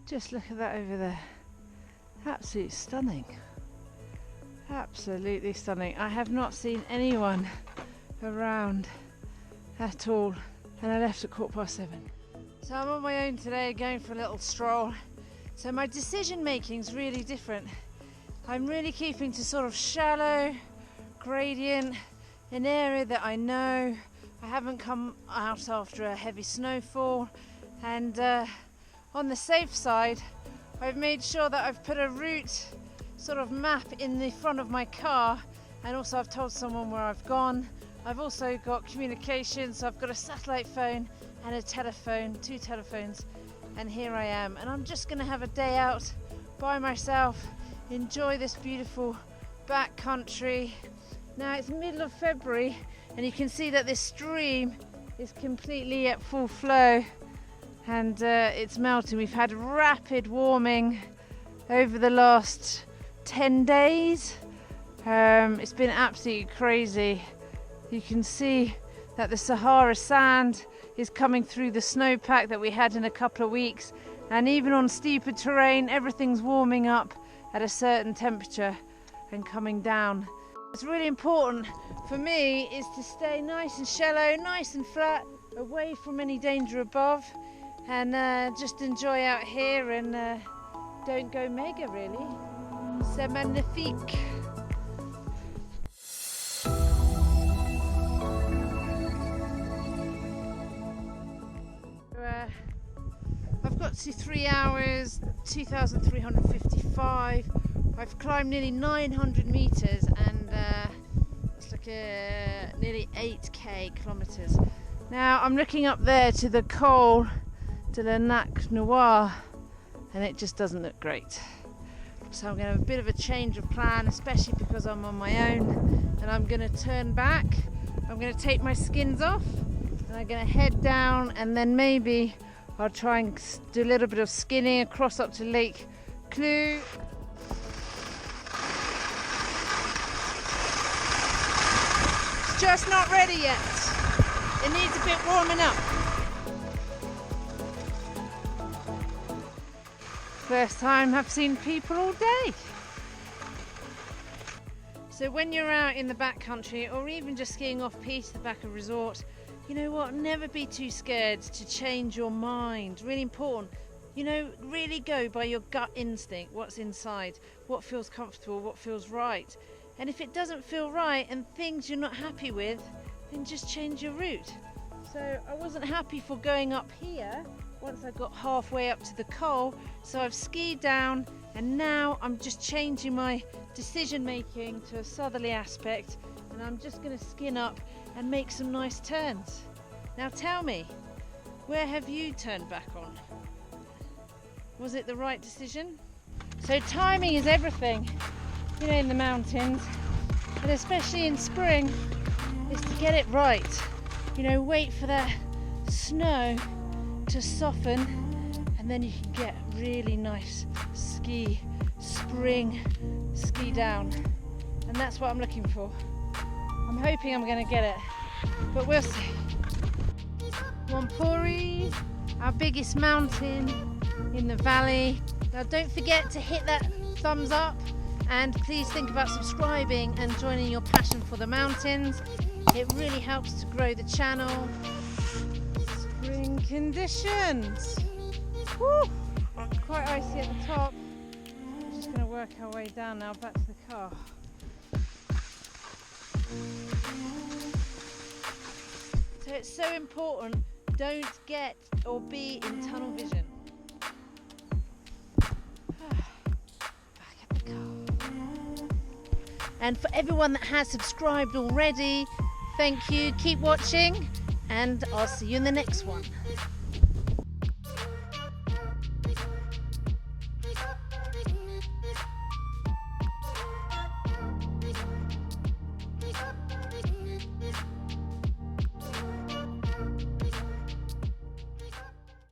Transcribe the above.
Just look at that over there. Absolutely stunning. Absolutely stunning. I have not seen anyone around at all, and I left at 7:15. So I'm on my own today, going for a little stroll. So my decision making is really different. I'm really keeping to sort of shallow gradient, an area that I know. I haven't come out after a heavy snowfall, and on the safe side, I've made sure that I've put a route sort of map in the front of my car, and also I've told someone where I've gone. I've also got communication, so I've got a satellite phone and a telephone, 2 telephones, and here I am. And I'm just gonna have a day out by myself, enjoy this beautiful backcountry. Now it's middle of February, and you can see that this stream is completely at full flow, and it's melting. We've had rapid warming over the last 10 days. It's been absolutely crazy. You can see that the Sahara sand is coming through the snowpack that we had in a couple of weeks, and even on steeper terrain, everything's warming up at a certain temperature and coming down. What's really important for me is to stay nice and shallow, nice and flat, away from any danger above, and just enjoy out here, and don't go mega really. C'est magnifique. I've got to 3 hours, 2,355. I've climbed nearly 900 meters, and it's like nearly 8k kilometers. Now I'm looking up there to the Col de la Nac Noire, and it just doesn't look great. So I'm going to have a bit of a change of plan, especially because I'm on my own, and I'm going to turn back. I'm going to take my skins off, and I'm going to head down, and then maybe I'll try and do a little bit of skinning across up to Lake Clou. It's just not ready yet. It needs a bit warming up. First time I've seen people all day. So when you're out in the backcountry, or even just skiing off-piste, the back of a resort, you know what, never be too scared to change your mind. Really important. You know, really go by your gut instinct, what's inside, what feels comfortable, what feels right. And if it doesn't feel right and things you're not happy with, then just change your route. So I wasn't happy for going up here once I got halfway up to the Col, so I've skied down, and now I'm just changing my decision making to a southerly aspect, and I'm just going to skin up and make some nice turns. Now tell me, where have you turned back on? Was it the right decision? So timing is everything, you know, in the mountains, and especially in spring, is to get it right. You know, wait for that snow to soften, and then you can get really nice spring ski down, and that's what I'm looking for. I'm hoping I'm going to get it, but we'll see. Wampuri, our biggest mountain in the valley. Now don't forget to hit that thumbs up, and please think about subscribing and joining your passion for the mountains. It really helps to grow the channel. Spring conditions. Woo! Quite icy at the top. We're just going to work our way down now back to the car. So it's so important, don't get or be in tunnel vision. Back at the car. And for everyone that has subscribed already, thank you, keep watching, and I'll see you in the next one.